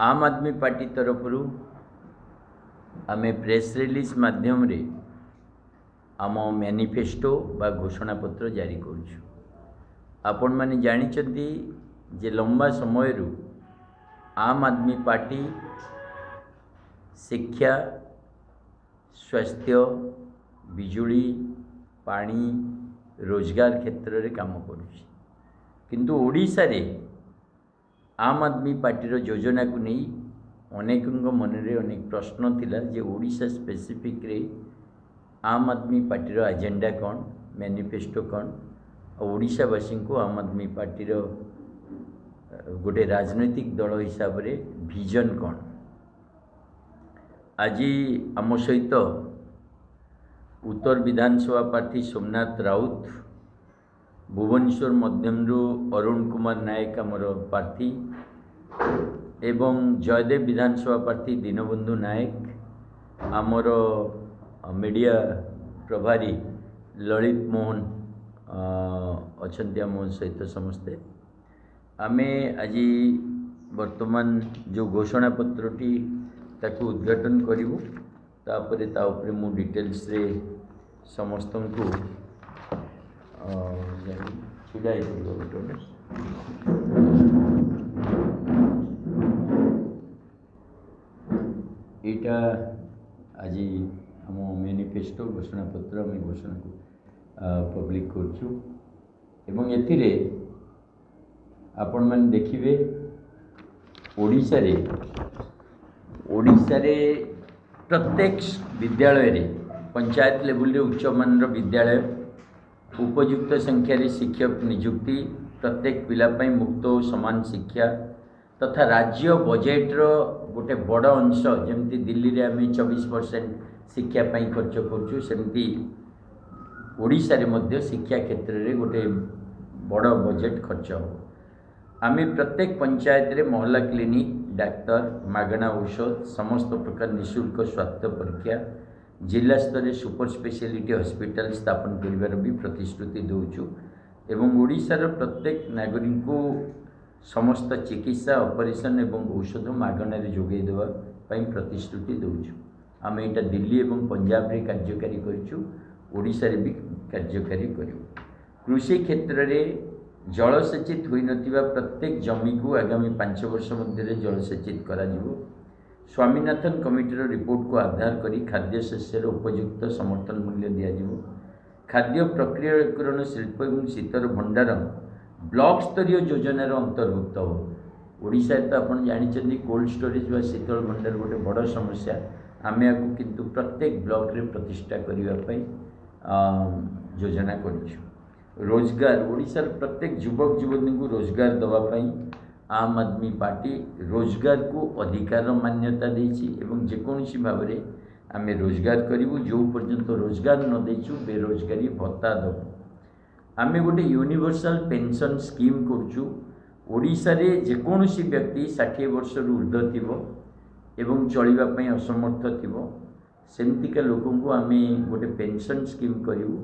आम आदमी पार्टी तरफ आमे प्रेस रिलीज माध्यम रे आम मैनिफेस्टो बा घोषणा पत्र जारी करुछु। आपण माने जानिचंती जे लंबा समय आम आदमी पार्टी शिक्षा, स्वास्थ्य, बिजुली, पानी, रोजगार क्षेत्र रे काम करुछि। किंतु ओडिशा रे आम आदमी पार्टी योजना को नहीं अनेक मन रे अनेक प्रश्न थिला जे ओडिशा स्पेसिफिक रे आम आदमी पार्टी एजेंडा कौन, मैनिफेस्टो कौन, ओडिशावासी को आम आदमी पार्टी गोटे राजनैतिक दल हिसाब रे विजन कौन। आज आम सहित उत्तर विधानसभा प्रार्थी सोमनाथ राउत, भुवनेश्वर मध्यम अरुण कुमार नायक आमर प्रार्थी एवं जयदेव विधानसभा प्रार्थी दीनबंधु नायक, आमर मीडिया प्रभारी ललित मोहन अच्छा आम सहित समस्ते आमे आज वर्तमान जो घोषणा पत्रटी ताकू उद्घाटन करूँ तापरे ताऊपरे मु डिटेल्स रे समस्त को छुड़ाई गोटे एटा आज आम मैनिफेस्टो घोषणा पत्र आम घोषणा को पब्लिक करछु एवं एथिरे आपण मैंने देखिए ओडिशा रे प्रत्येक विद्यालय रे पंचायत लेवल रे उच्च मान विद्यालय, उपयुक्त संख्या रे शिक्षक नियुक्ति, प्रत्येक पिला पई मुक्त और समान शिक्षा तथा राज्य बजेट रो गोटे बड़ अंश जमती दिल्ली रे आम 24% शिक्षा पई खर्च करछु, सेमती ओडिशा रे मध्य शिक्षा क्षेत्र रे गोटे बड़ बजेट खर्च हो। आमे प्रत्येक पंचायत रे मोहल्ला क्लिनिक, डाक्तर, मागणा औषध, समस्त प्रकार निःशुल्क स्वास्थ्य परीक्षा, जिला स्तर सुपर स्पेशलिटी हॉस्पिटल स्थापन करिवार भी प्रतिश्रुति दौचु एवं ओडिशार प्रत्येक नागरिक को समस्त चिकित्सा, ऑपरेशन एवं औषध मागण जोगे देवा पई प्रतिश्रुति दौचु। आम एटा दिल्ली एवं पंजाब रे कार्यकारी करिछु, ओडिशा रे भी कार्यकारी करियो। कृषि क्षेत्र रे जलसेचित होई नथिबा प्रत्येक जमी को आगामी 5 वर्ष मध्य जलसेचित करा जिवो। स्वामीनाथन कमिटीर रिपोर्ट को आधार करी खाद्य शस्यर उपयुक्त समर्थन मूल्य दिया जिवो। खाद्य प्रक्रियाकरण शिल्प एवं शीतर भंडार ब्लॉक स्तरीय योजनार अंतर्भुक्त हो। ओडिशा तो आपण जानिचंदी कोल्ड स्टोरेज व शीतल भंडार गोटे बड़ समस्या, आमे आकु किंतु प्रत्येक ब्लॉक रे प्रतिष्ठा करिवा पई योजना करिछु। रोजगार ओडिशार प्रत्येक युवक युवती को रोजगार दवापाई आम आदमी पार्टी रोजगार को अधिकार मान्यता देछि एवं जेकोसी भाव में आम रोजगार करूँ। जो पर्यंत रोजगार न देछु बेरोजगारी भत्ता दबु। आम गोटे यूनिवर्सल पेंशन स्कीम करुचु। ओडिशा रे जेकोसी व्यक्ति 60 वर्ष ऊर्ध्व थिबो एवं चलिबा पई असमर्थ थिबो सेमतिका लोकों को आम गोटे पेंशन स्कीम करूँ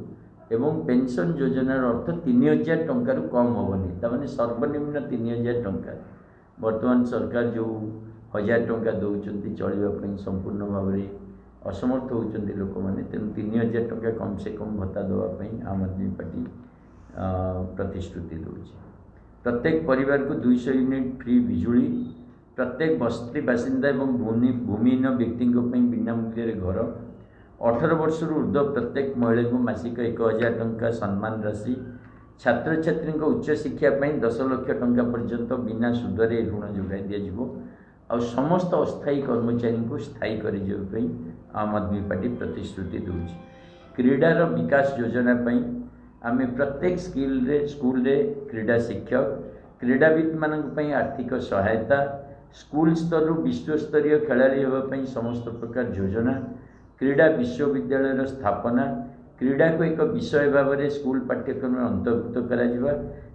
एवं पेंशन योजनार अर्थ 3000 टंकार कम हेनी, तमाने सर्वनिम्न 3000 टंका। वर्तमान सरकार जो 1000 टंका दौरान चलवाई संपूर्ण भाव में असमर्थ होती लोक मैंने, तेणु 3000 टंका कम से कम भत्ता देवाई आम आदमी पार्टी प्रतिश्रुति दूसरी। प्रत्येक परिवार को 200 यूनिट फ्री बिजुली, प्रत्येक बस्ती बासिंदा एवं भूमिहीन व्यक्ति बिना मूल्य घर, 18 वर्ष ऊर्ध्व प्रत्येक महिला को मासिक 1000 टंका सम्मान राशि, छात्र छात्री उच्च शिक्षा 10 लाख टंका पर्यंत बिना सुधरे ऋण जोगाई दिज्व और समस्त अस्थायी कर्मचारी को स्थायी कर आम आदमी पार्टी प्रतिश्रुति दूसरी। क्रीडार विकास योजना आम प्रत्येक स्कूल रे क्रीडा शिक्षक, क्रीड़ाविद मान आर्थिक सहायता, स्कूल स्तर विश्व स्तरीय खेलाड़ी होगापी समस्त प्रकार योजना, क्रीडा विश्वविद्यालय स्थापना, क्रीडा को एक विषय भाव में स्कूल पाठ्यक्रम अंतर्भुक्त करा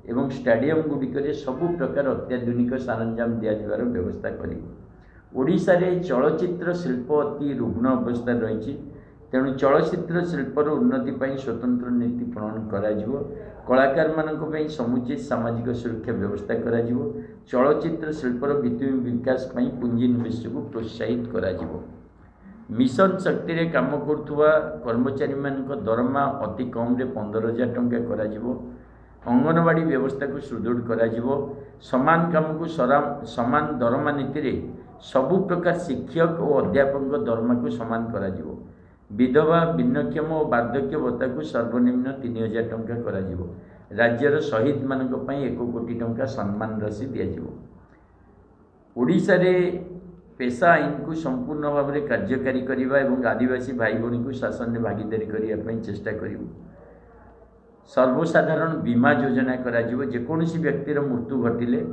एवं स्टाडियम गुड़िक सबु प्रकार अत्याधुनिक सरंजाम दिजार व्यवस्था कर। ओडिशा रे चलचित्र शिल्प अति रुग्ण अवस्था रही, तेणु चलचित्र शिल्पर उन्नति पर स्वतंत्र नीति प्रणयन कराजिवो। कलाकार मानक पई समुचित सामाजिक सुरक्षा व्यवस्था कराजिवो। चलचित्र शिल्पर भित्तिभूमि विकास पई पुंजी निवेश को प्रोत्साहित कराजिवो। मिशन शक्ति रे काम करुवा कर्मचारी मानक दरमा अति कम रे 15,000 टंका कराजिवो। अंगनवाड़ी व्यवस्था को सुदृढ़ कराजिवो। समान काम को समान दरमा नीति रे सबु प्रकार शिक्षक और अध्यापक दरमा को समान कराजिवो। विधवा भिन्नक्षम और वार्धक्य भत्ता को सर्वनिम्न 3,000 टंका कराजिवो। राज्यर शहीद मानक पई 1 कोटी टंका सम्मान राशि दियाजिवो। ओडिशा रे पेशा आईन को संपूर्ण भाव में कार्यकारी करने और आदिवासी भाई भौणी को शासन में भागीदारी करने चेष्टा करूँ। सर्वसाधारण बीमा योजना कराजिवो। जेकोसी व्यक्तिर मृत्यु घटिले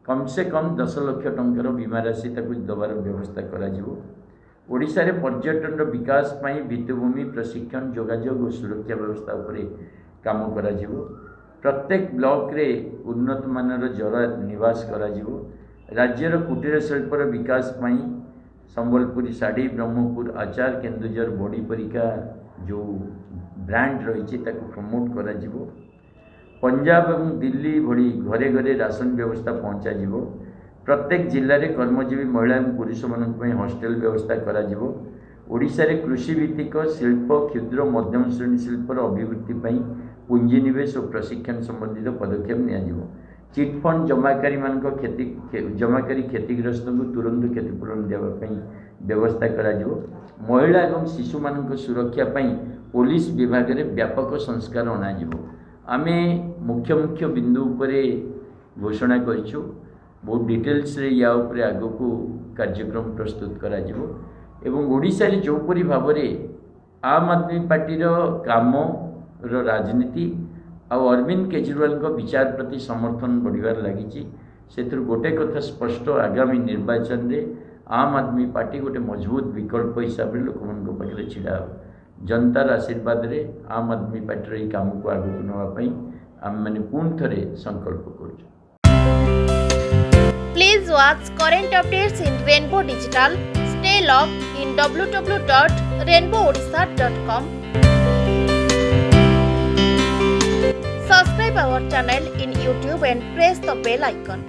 कम से कम 10 लाख टंकार बीमा राशि दबार व्यवस्था कराजिवो। ओडिशा रे पर्यटन विकास पई भित्तिभूमि प्रशिक्षण जोगाजोग और सुरक्षा व्यवस्था उपरे काम कराजिवो। प्रत्येक ब्लॉक रे उन्नत मानर जरा निवास कराजिवो। राज्यर कुटीर शिल्पर विकास पई संबलपुरी साड़ी ब्रह्मपुर आचार केन्दुझर बड़ी परिका जो ब्रांड रही प्रमोट कराजिवो। पंजाब और दिल्ली भली घरे घरे राशन व्यवस्था पहुँचाजिवो। प्रत्येक जिले में कर्मजीवी महिला और पुरुष मानक हॉस्टेल व्यवस्था कराजिवो। ओडिशा रे कृषि भित्तिक शिल्प क्षुद्र मध्यम श्रेणी शिल्पर अभिवृद्धि पई पुंजी निवेश और प्रशिक्षण संबंधित पदक्षेप नियाजिवो। चिटफंड जमाकारी मानक जमाकारी क्षतिग्रस्त को तुरंत क्षतिपूरण देवाई व्यवस्था कराजिवो। महिला और शिशु मानक सुरक्षा पई पुलिस विभाग रे व्यापक संस्कार अणाजिवो। आमे मुख्य मुख्य बिंदु उपरे घोषणा करिछु। बहुत डिटेल्स रे या उपरे आगो को कार्यक्रम प्रस्तुत कराजिवो। एवं ओडिशा रे जोपरी भाव रे आम आदमी पार्टी रो काम रो राजनीति आ अरविंद केजरीवाल को विचार प्रति समर्थन बढ़िबार लागिछि। सेथुर गोटे कथा स्पष्ट, आगामी निर्वाचन रे आम आदमी पार्टी गोटे मजबूत विकल्प हिसाब रे लोकमान को पाखरे छिड़ा जनतार आशीर्वाद रे आम आदमी पार्टी रो काम को आगो नवा पई आम माने पुन थरे संकल्प करू। Please watch current updates in Rainbow Digital. Stay logged in www.rainbowodisha.com. Subscribe our channel in YouTube and press the bell icon.